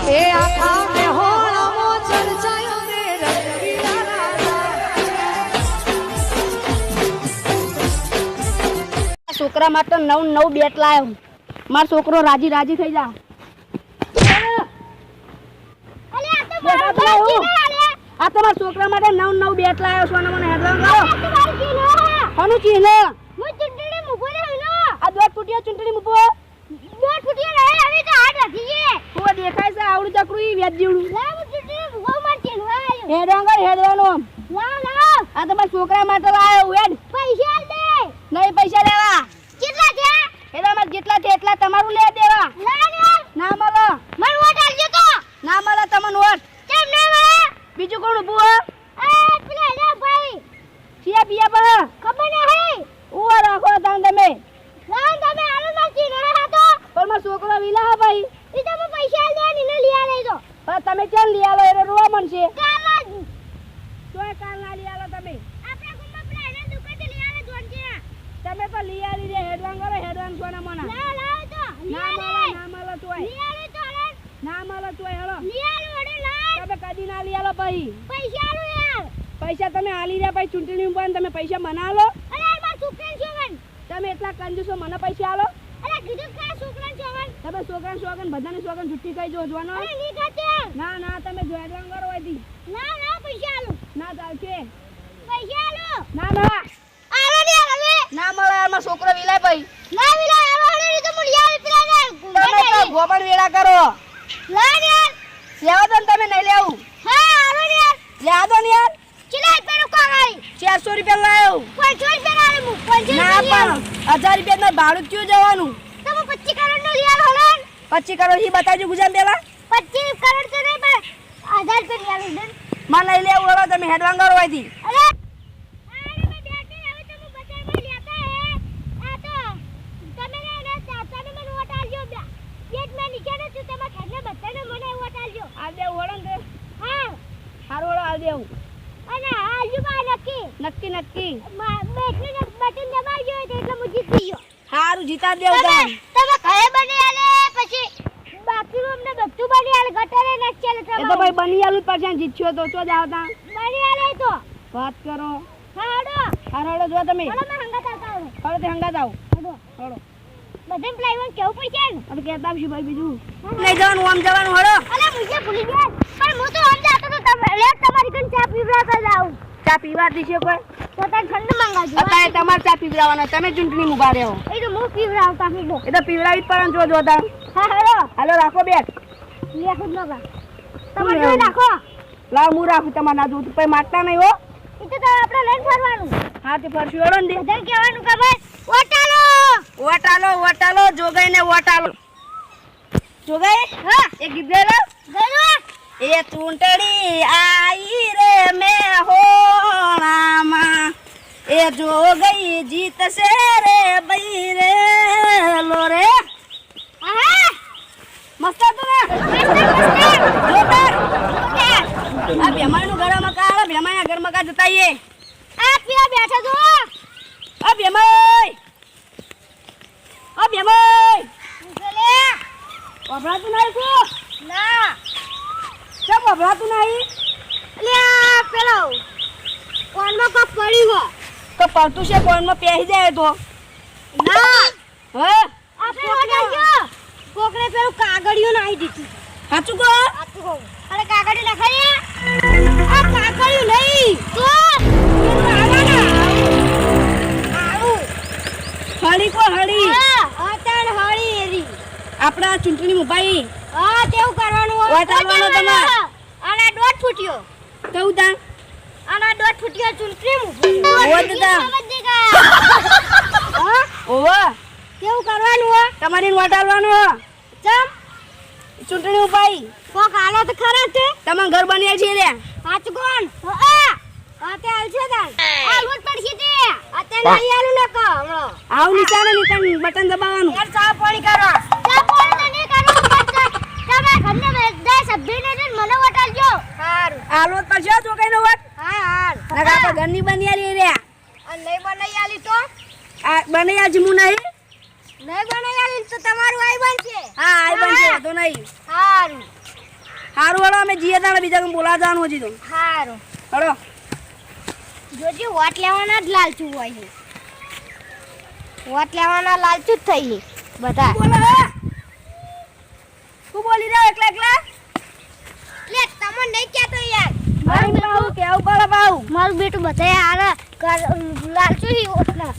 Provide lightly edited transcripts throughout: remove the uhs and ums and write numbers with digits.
એ આખા મે હોળમો ચર્ચાયો રે રંગીલા રાજા છોકરા માટે નવ બેટ લાયો મારો છોકરો રાજી રાજી થઈ જા આ તો મારા છોકરા માટે નવ બેટ લાયો સોના મને હેડવાન કરો કોનું ચીન હું ચૂંટણી મૂકો રે આ દોટ ફૂટિયા ચૂંટણી મૂકો દોટ ફૂટિયા રહે હવે તો હાથ રાખીએ ઓ દેખાય છે આવડું ચકરું વેચ જેવડું લા હું ચૂંટણી મૂકો માર ચીન હેડવાનો લાવ આ તો મારા છોકરા માટે લાયો વેડ પૈસા દે નહીં પૈસા લેવા કેટલા છે એમાં જેટલા છે એટલા તમારું લે દેવા ના મળે મને વોટ આલજો તો ના મળે તમને વોટ કેમ ના મળે બીજું કોણ ઊભું હે પેલા લે ભાઈ સિયા પિયા પર ખબર નહીં ઉવા રાખો તમે આલો માસી ના હાતો પણ મારો છોકરો વિલા હે ભાઈ ઈ તમે પૈસા લે ને લઈ આલે તો પણ તમે કેમ લઈ આલો એ રોવા મનશે કાલ જ તોય કાલ ના લઈ આલો તમે આપણે ગુમ્મા પેલા એને દુકાને લઈ આલે જોનજે તમે પણ લઈ આલી દે હેડવાન કરો હેડવાન કોના મના ના લાવ તો ના મળે તોય લઈ આલે તો ના મળે તોય હેડો લઈ આલો વડે લાવ તમે કદી ના લઈ આલો ભાઈ પૈસા આલો યાર પૈસા તમે આલી દે ભાઈ ચૂંટણી માં તમે પૈસા મના લો અરે માર છોકરાને જોવન તમે એટલા કંજૂસો મને પૈસા આલો અરે કીધું કે છોકરાને જોવન તમે છોકરાને સોગન બધાને સોગન છૂટી કઈ જોવાનો અરે ની ખાતે ના તમે જોડવાન કરો હોયથી ના પૈસા આલો ના ચાલશે પૈસા આલો ના આલો ને હવે ના મળે મારો છોકરો વિલાય ભાઈ ના વિલાય આલો હળે તો મુલિયા પેલા તમે તો ગોબડ વેડા કરો લા ને લેવા દો તમે નહીં લેવું હા આલો ને યાર લે દો ને યાર ચલાઈ પેરો કાઈ 400 રૂપિયા લાયો 500 રૂપિયા લાયો હું 500 ના પણ 1000 રૂપિયા નો ભાડું ક્યું જવાનું તમે 25 કરોડ નો લિયાલ હોલન 25 કરોડ હી બતાજો ગુજામ પેલા 25 કરોડ તો નહીં પણ 1000 રૂપિયા લિયાલ દે માં લઈ લેવું હવે તમે હેડવાન કરો હોયથી અરે મે બેઠી હવે તો હું બજારમાં લેતા હે આ તો તમે ને તમે મને વોટ આલજો બેટ મે નીચે ને તમે ખાને બધાને મને વોટ આલજો આ દે હોળન દે હા હારો આલ દેવું અને આજુ બા નક્કી બેટને બટન દબાવજો એટલે હું જીતી ગયો હારું જીતા દેવ તમે ઘરે બની આલે પછી બાકી અમને બધું બની આલે ગટરે ન ચાલે તમે એ તો ભાઈ બની આલું પછી જીત્યો તો ચો જાવતા બની આલે તો વાત કરો હાડો જો તમે હાડો મે હંગાત આવતા હાડો તે હંગાત આવ હાડો બધે પ્લાયવન કેવું પડશે ને હવે કેતા આવશું ભાઈ બીજું લઈ જવાનું આમ જવાનું હાડો અલે મુજે ભૂલી ગયા પણ હું તો આમ જાતો તો તમે લે તમારી કન ચા પીવડાવતા જાવ ચા પીવા દીશે કોઈ તો તને ઠંડ મંગાજો અત્યારે તમાર ચા પીવડાવવાનો તમે ચૂંટણી ઉભા રહ્યો એ તો હું પીવડાવતા પીડો એ તો પીવડાવી જ પણ જોતા હા હાલો રાખો બેટ લે ખુદ ન બા તમે જો રાખો લાવ હું રાખું તમાર ના દૂધ પે મારતા નહીં હો એ તો આપણે લઈને ફરવાનું હા તે ફરશું એડો ને બધાને કહેવાનું કે ભાઈ વોટાલો જોગાઈને વોટાલો જોગાઈ હા એ ગીત ગાયો એ ચૂંટણી આઈ રે મે હોળામાં એ જોગઈ જીતશે રે બઈ રે લો રે આહા મસ્ત તો ને જોતા આ બેમાનું ઘરમાં કા બેમાના ઘરમાં કા જતાઈએ આ ક્યાં બેઠા છો આ બેમાઈ ઉસલે વભરાતું નહીં કો ના કેમ વભરાતું નહીં અલ્યા પેલો કોનમાં કપ પડી ગો તો પડતું છે કોનમાં પહેરી જાય તો ના હે આપણે હોટાલ્યો કોકરે પેલું કાગળિયો નાઈ દીધું સાચું કો અરે કાગળિયો લખાય આ કાગળિયો નહીં તો હળી કો હળી અતણ હળી એરી આપડા ચૂંટણી મુભાઈ હા તેવું કરવાનું હોય વટાળવાનો તમાર આના દોટ ફૂટ્યો કેવું તા આના દોટ ફૂટ્યો ચૂંટણી મુભાઈ ઓય દાદા હા ઓવા કેવું કરવાનું હોય તમારી વટાળવાનું હો ચમ ચૂંટણી મુભાઈ કોક આલો તો ખરા છે તમાર ઘર બન્યા છે રે સાચ કોણ હા આતે આલશે તાર આલવત પડશે તે આતે નહીં આલુ ન કો આવ નિશાને નિકન બટન દબાવવાનું યાર ચા પાણી કરો ચા પાણી તો નહીં કરો તમે ઘરને બે સભ્યને મને વોટ આલજો હારું આલવત પડશે જો કઈનો વોટ હા નકા તો ઘરની બની આલી રે અને નહીં બનાઈ આલી તો આ બનાઈ આજી મુ નહીં બનાઈ આલી તો તમારું આઈ બનશે હા આઈ બનશે તો નહીં હારું હારું હળો અમે જીએ તાણે બીજા કોઈને બોલાવા જવાનું હજી તો હારું હળો જોજો વોટ લેવાના જ લાલચુ હોય છે વોટ લેવાના લાલચુ જ થઈ છે બધા બોલો હે તું બોલી રહ્યો એકલા એકલા લે તમને નહીં કહેતો યાર મારું બાઉ કેવું પડે બાઉ મારું બેટું બધાય હારે લાલચુ હી ઓટલા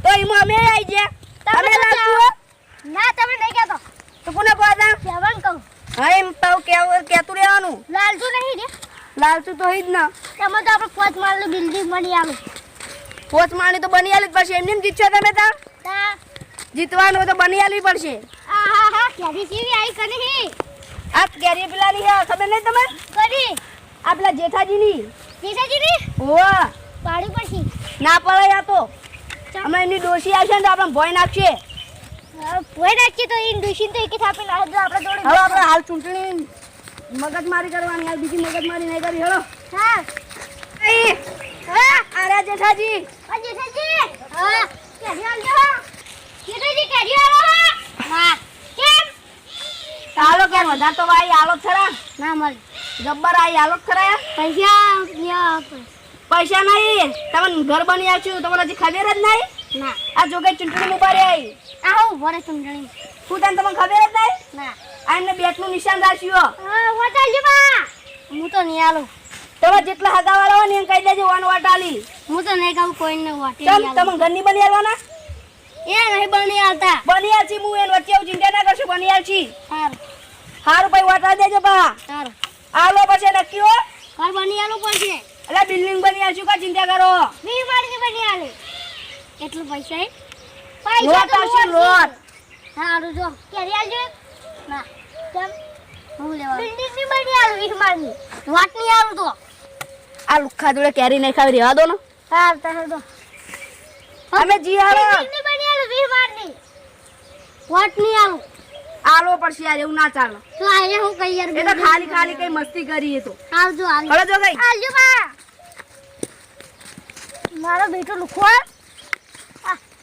તો ઈમાં અમે આવી ગયા અમે લાગતું ના તમે નહીં કહેતો તો કોને કહો તા કેવન કહું હા એમ પાઉ કેતું રહેવાનું લાલચુ નહીં રે લાલચુ તો હી જ ના તમે તો આપણે 5 માળની બિલ્ડિંગ બની આલું પોચ માણી તો બની આલી જ પડશે એમને જીતશો તમે તા તા જીતવાનું હોય તો બની આલવી પડશે આહા કેરી સીવી આઈ કને હી આ કેરી પેલાની હે ખબર નહીં તમને કરી આ પેલા જેઠાજીની જીજાજીની હોવા પાડી પછી ના પડે આ તો હમણાં એની ડોશી આવશે ને તો આપણે ભોય નાખશે પોઈ નાખી તો ઈન દુશીન તો એકે થાપી ના જો આપણે જોડે હવે આપણે હાલ ચૂંટણી મગજમારી કરવાની હાલ બીજી મગજમારી નહીં કરી હેલો હા હા આરા જેઠાજી જીજાજી હા કેરી આલજો જીજાજી કેરી આલો હા કેમ હાલો કેમ વધાર તો ભાઈ હાલો ખરા ના મળ જબ્બર આઈ હાલો ખરા પૈસા લ્યો પૈસા નહીં તમને ઘર બની આવશું તમને હજી ખબર જ નહીં ના આ જોગે ચૂંટણી ઉભારી આવી આહો વરે ચૂંટણી શું તને તમને ખબર જ નહીં ના આ એમને બેટનું નિશાન રાખ્યું હા વટાલજો બા હું તો નહીં આલું તમે જેટલા હગાવાળા હોય ને એમ કહી દેજો વન વટાલી હું તો નહીં કહું કોઈને વાટી ચમ તમે ઘરની બની આવવાના એ નહીં બની આવતા બની આવશી હું એન વચ્ચે આવું ચિંતા ના કરશું બની આવશી સારું હારું ભાઈ વટા દેજો બા સારું આલો પછી નક્કી હો ઘર બની આલું પડશે એટલે બિલ્ડિંગ બની આવશું કા ચિંતા કરો વી મારી બની આલે કેટલું પૈસા હે લોટ આવશે લોટ સારું જો કેરી આલજો ના કેમ હું લેવા બિલ્ડિંગ ની બની આલું વી મારી વાટ ની આલું તો આ લુખા જોડે કેરી નહીં ખાવી રહેવા દો ને સારું તારે દો અમે જી હાલો બિલ્ડિંગ ની બની આલું વી મારી વાટ ની આલું આલો પડશે યાર એવું ના ચાલો તો આયા હું કઈ યાર એ તો ખાલી ખાલી કઈ મસ્તી કરી એ તો આવજો આલજો હળો જો ગઈ આલજો બા મારો બેટો લુખવા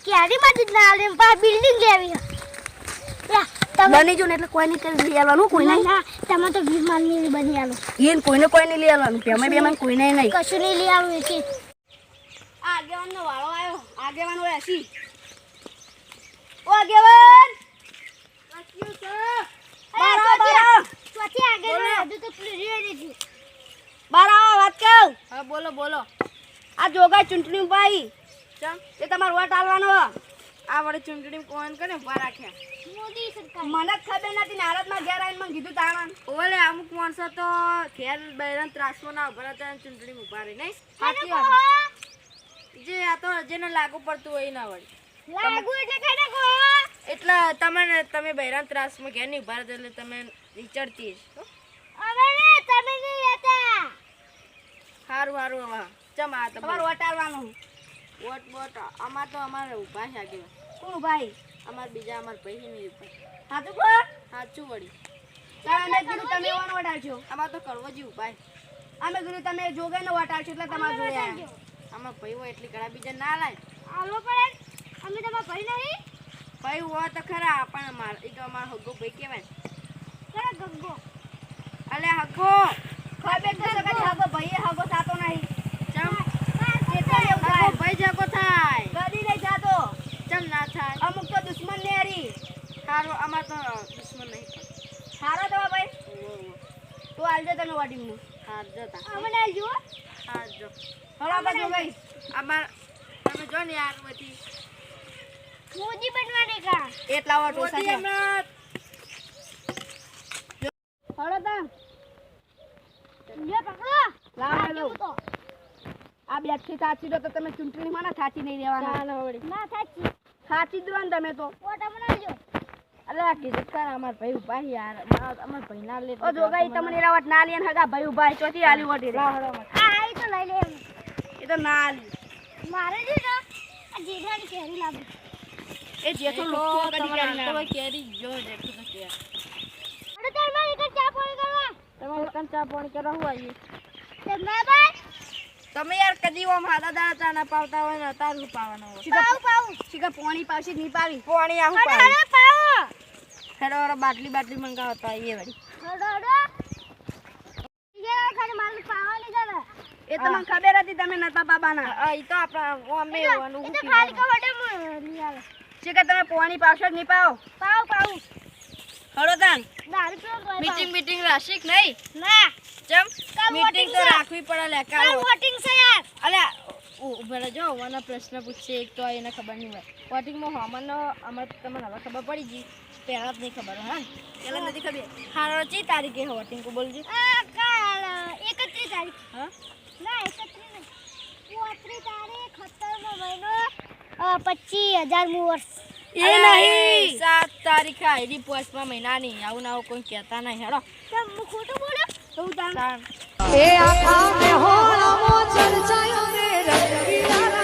કેરી માં જ ના આલે પા બિલ્ડિંગ લેવી યા તમે બની જો ને એટલે કોઈ નહીં કરી લઈ આવવાનું કોઈ નહીં ના તમે તો વિમાન ની બની આલો એને કોઈને કોઈ નહીં લઈ આવવાનું પેમે બે માં કોઈ નહીં કશું નહીં લઈ આવું છે આગેવાન નો વાળો આવ્યો આગેવાન હોય હસી ઓ આગેવાન વાક્યું છે બારા ચોથી આગળ બધું તો રેડી છે બારા વાત કહું હા બોલો બોલો આ જોગા ચૂંટણી ભાઈ ચમ એ તમારો વોટ આલવાનો આ વડે ચૂંટણી કોણ કરે ઉભા રાખ્યા મોદી સરકાર મને જ ખબર નથી નારદમાં ઘેર આવીને મને કીધું તાણ ઓલે અમુક માણસો તો ઘેર બૈરન ત્રાસમાં ના ઉભા રહેતા અને ચૂંટણી ઉભા રહે નહીં સાચી સાચી વાત વાત જે આ તો જેને લાગુ પડતું હોય એ ના વળી લાગુ એટલે કઈ નાખો એટલે તમે બૈરન ત્રાસમાં ઘેર નહીં ઉભા રહેતા એટલે તમે વિચારતી હો હવે ને તમે નહીં રહેતા સારું સારું હવે ચમ આ તમારો વોટ આલવાનો વોટ બોટ અમાર તો અમારે ઉભા છે આગળ કોણ ભાઈ અમારે બીજા અમારે પૈસા નહીં ઉભા હાથું કો સાચું વળી અમે કીધું તમે વોટ આલશો અમારે તો કરવોજી ઉભા અમે કીધું તમે જોગાઈને વોટ આલશો એટલે તમારે જોડે આયા. અમારે ભાઈ હોય એટલી ઘણા બીજા ના લાય આલો પડે અમે તમાર ભાઈ નહીં ભાઈ હોય તો ખરા પણ અમારે એ તો અમારો હગ્ગો ભાઈ કહેવાય કરે ગગ્ગો અલે હગ્ગો ખબર તો છે કે હાગો ભાઈએ હાગો થાતો નહીં ચમ એટલે એવું થાય. હગ્ગો ભાઈ જગો થાય કદી નહીં જાતો ચમ ના થાય અમુક તો દુશ્મન ને હરી સારું અમાર તો દુશ્મન નહીં હારો તો ભાઈ પણ તો આલજો તમે વોટિંગનું હાર જતા અમને આલજો હાર જો હળો આપણે જોગાઈ અમાર તમે જો ને યાર બધી મોદી બનવાને કા એટલા વોટ ઓછા મોદી છે હમણાં હળો તા લ્યો પકડો લાવ લો તો આ બેઠી સાચી દો તો તમે ચૂંટણીમાં ના સાચી નહીં રહેવાના ના સાચી સાચી જ રહો ને તમે તો વોટ અમને આલજો અલે આ કીધું ખરા અમાર ભાઈ ઉભા છે યાર અમાર ભાઈ ના લે ઓ જોગાઈ તમને એના વોટ ના લે ને હગા ભાઈ ઉભા ચોથી આલી વોટ એ આ આઈ તો લઈ લે એમ. એ તો ના આલી મારે છે ને આ જીરાની કેરી લાવી એ જેઠો લોકો કદી કરી ના તમે કેરી જો જેટલું તો કે અરે તાર માં એક ચા પાણી કરવા તમારે કંચા પાણી કરવા હું આવી તે મેં ભાઈ તમે યાર કદી ઓમ હાદા દાડા ચા ના પાવતા હોય ને તાર હું પાવાનો હોય પાઉ પાઉ શીખા પોણી પાવશે કે નહીં પાવી પાણી આવું અરે પાવ અરે પાઉ હેડો બાટલી મંગાવો તો આવીએ વળી હડો હડો એ તમને ખબર હતી તમે નતા પાવાના. ઈ તો આપણા અમે એવાનું એ તો ખાલી કવડે લઈ આવે છે કે તમે પોણી પાવશો કે નહીં પાવ? પાવ હળો તાન દારૂ પીવો તો મીટિંગ રાશિક નહીં ના ચમ કાલ મીટિંગ voting તો છે. રાખવી પડે લે કાલ કાલ વોટિંગ છે યાર અલ્યા ઉભા રહેજો મને પ્રશ્ન પૂછશે એક તો એને ખબર નહીં હોય વોટિંગમાં હવામાનનો અમારે તમને હવે ખબર પડી ગઈ પહેલાં જ નહીં ખબર હા પહેલાં નથી ખબર હારો ચી તારીખે વોટિંગ કો બોલજો આ કાલ 31 તારીખ હા ના 31 નહીં 32 તારીખ 17મો મહિનો 25,000 વર્ષ એ નહીં 7 તારીખે આયરી પોસ્ટમાં મહિનાની આવું ના આવું કોઈ કહેતા નહીં હેડો તો હું ખોટું બોલ્યો તો તાણ એ આખા મેહોણામાં ચર્ચાયો રે રંગીલા